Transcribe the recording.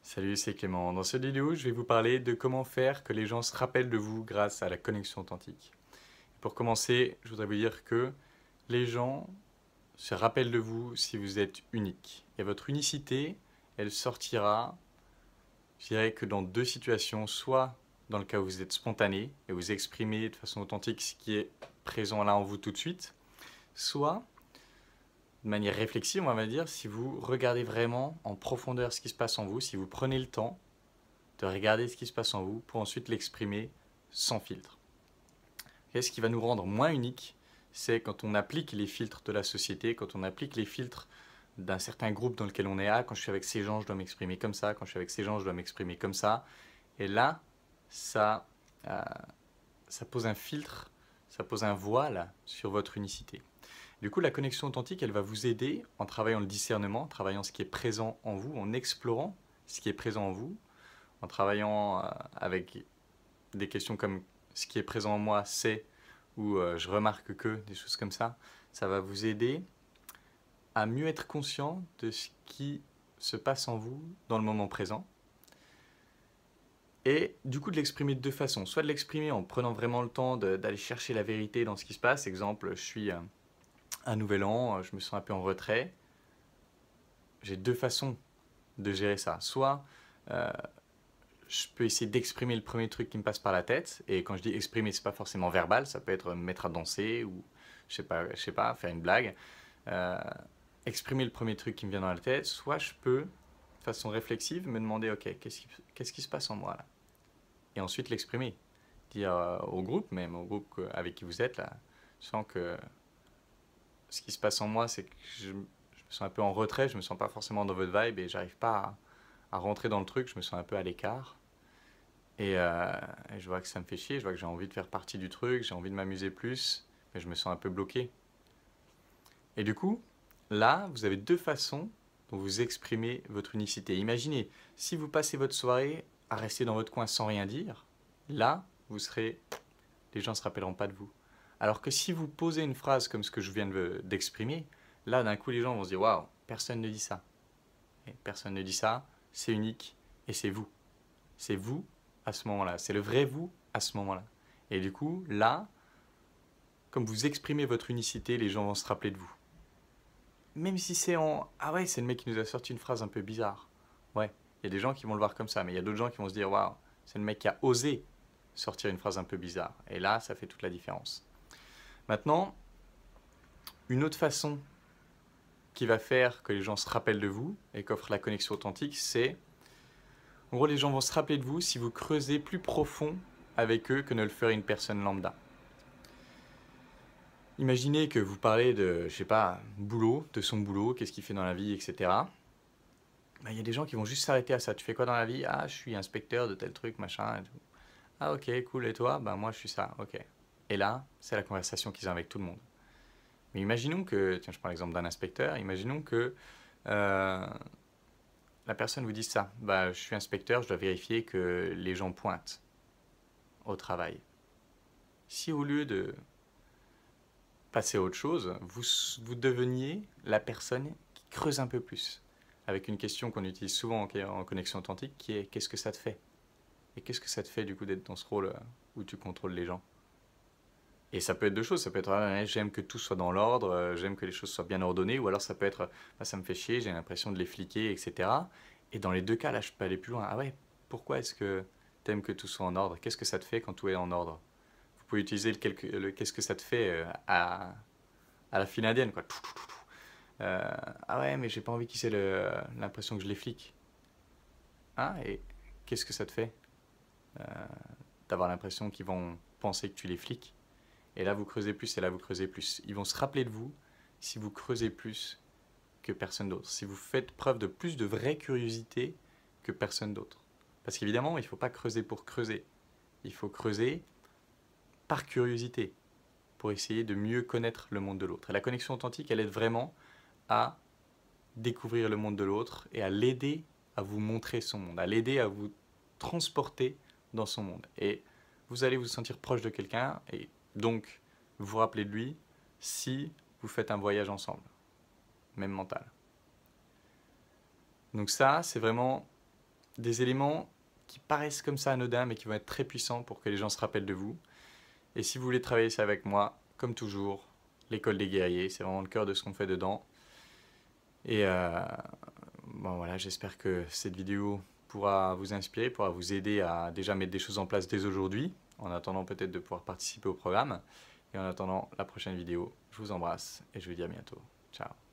Salut, c'est Clément. Dans cette vidéo, je vais vous parler de comment faire que les gens se rappellent de vous grâce à la connexion authentique. Pour commencer, je voudrais vous dire que les gens se rappellent de vous si vous êtes unique. Et votre unicité, elle sortira, je dirais que dans deux situations, soit dans le cas où vous êtes spontané et vous exprimez de façon authentique ce qui est présent là en vous tout de suite, soit de manière réflexive, on va dire, si vous regardez vraiment en profondeur ce qui se passe en vous, si vous prenez le temps de regarder ce qui se passe en vous pour ensuite l'exprimer sans filtre. Et ce qui va nous rendre moins unique, c'est quand on applique les filtres de la société, quand on applique les filtres d'un certain groupe dans lequel on est. Ah, quand je suis avec ces gens, je dois m'exprimer comme ça. Quand je suis avec ces gens, je dois m'exprimer comme ça. Et là, ça, euh, ça pose un filtre, ça pose un voile sur votre unicité. Du coup, la connexion authentique, elle va vous aider en travaillant le discernement, en travaillant ce qui est présent en vous, en explorant ce qui est présent en vous, en travaillant avec des questions comme ce qui est présent en moi, c'est, ou je remarque que, des choses comme ça va vous aider à mieux être conscient de ce qui se passe en vous dans le moment présent. Et du coup de l'exprimer de deux façons. Soit de l'exprimer en prenant vraiment le temps d'aller chercher la vérité dans ce qui se passe. Exemple, je suis un nouvel an, je me sens un peu en retrait. J'ai deux façons de gérer ça. Soit je peux essayer d'exprimer le premier truc qui me passe par la tête. Et quand je dis exprimer, c'est pas forcément verbal. Ça peut être me mettre à danser ou je sais pas, faire une blague. Euh, exprimer le premier truc qui me vient dans la tête. Soit je peux, de façon réflexive, me demander, ok, qu'est-ce qui se passe en moi là? Et ensuite l'exprimer. Dire au groupe, même au groupe avec qui vous êtes là, je sens que ce qui se passe en moi, c'est que je me sens un peu en retrait, je me sens pas forcément dans votre vibe et j'arrive pas à rentrer dans le truc, je me sens un peu à l'écart. Et je vois que ça me fait chier, je vois que j'ai envie de faire partie du truc, j'ai envie de m'amuser plus, mais je me sens un peu bloqué. Et du coup, là, vous avez deux façons dont vous exprimez votre unicité. Imaginez, si vous passez votre soirée à rester dans votre coin sans rien dire, là, les gens ne se rappelleront pas de vous. Alors que si vous posez une phrase comme ce que je viens d'exprimer, là, d'un coup, les gens vont se dire, waouh, personne ne dit ça. Et personne ne dit ça, c'est unique et c'est vous. C'est vous à ce moment-là. C'est le vrai vous à ce moment-là. Et du coup, là, comme vous exprimez votre unicité, les gens vont se rappeler de vous. Même si c'est en... Ah ouais, c'est le mec qui nous a sorti une phrase un peu bizarre. Ouais, il y a des gens qui vont le voir comme ça, mais il y a d'autres gens qui vont se dire, waouh, c'est le mec qui a osé sortir une phrase un peu bizarre. Et là, ça fait toute la différence. Maintenant, une autre façon qui va faire que les gens se rappellent de vous et qu'offre la connexion authentique, c'est... En gros, les gens vont se rappeler de vous si vous creusez plus profond avec eux que ne le ferait une personne lambda. Imaginez que vous parlez de, je sais pas, boulot, de son boulot, qu'est-ce qu'il fait dans la vie, etc. Il y a des gens qui vont juste s'arrêter à ça. Tu fais quoi dans la vie? Ah, je suis inspecteur de tel truc, machin. Et tout. Ah, ok, cool. Et toi? Moi, je suis ça. Ok. Et là, c'est la conversation qu'ils ont avec tout le monde. Mais imaginons que, tiens, je prends l'exemple d'un inspecteur. Imaginons que la personne vous dise ça. Je suis inspecteur, je dois vérifier que les gens pointent au travail. Si au lieu de passer à autre chose, vous deveniez la personne qui creuse un peu plus, avec une question qu'on utilise souvent en connexion authentique, qui est qu'est-ce que ça te fait? Et qu'est-ce que ça te fait du coup d'être dans ce rôle où tu contrôles les gens? Et ça peut être deux choses, ça peut être j'aime que tout soit dans l'ordre, j'aime que les choses soient bien ordonnées, ou alors ça peut être ça me fait chier, j'ai l'impression de les fliquer, etc. Et dans les deux cas, là, je peux aller plus loin. Ah ouais, pourquoi est-ce que t'aimes que tout soit en ordre? Qu'est-ce que ça te fait quand tout est en ordre? Vous pouvez utiliser qu'est-ce que ça te fait à la file indienne, quoi. Ah ouais, mais j'ai pas envie qu'ils aient l'impression que je les flique. Ah, et qu'est-ce que ça te fait euh, d'avoir l'impression qu'ils vont penser que tu les fliques? Et là, vous creusez plus, et là, vous creusez plus. Ils vont se rappeler de vous si vous creusez plus que personne d'autre. Si vous faites preuve de plus de vraie curiosité que personne d'autre. Parce qu'évidemment, il ne faut pas creuser pour creuser. Il faut creuser par curiosité, pour essayer de mieux connaître le monde de l'autre. Et la connexion authentique, elle aide vraiment à découvrir le monde de l'autre et à l'aider à vous montrer son monde, à l'aider à vous transporter dans son monde. Et vous allez vous sentir proche de quelqu'un et donc vous rappeler de lui si vous faites un voyage ensemble, même mental. Donc ça, c'est vraiment des éléments qui paraissent comme ça anodins, mais qui vont être très puissants pour que les gens se rappellent de vous. Et si vous voulez travailler ça avec moi, comme toujours, l'école des guerriers, c'est vraiment le cœur de ce qu'on fait dedans. Et bon, voilà, j'espère que cette vidéo pourra vous inspirer, pourra vous aider à déjà mettre des choses en place dès aujourd'hui, en attendant peut-être de pouvoir participer au programme. Et en attendant la prochaine vidéo, je vous embrasse et je vous dis à bientôt. Ciao.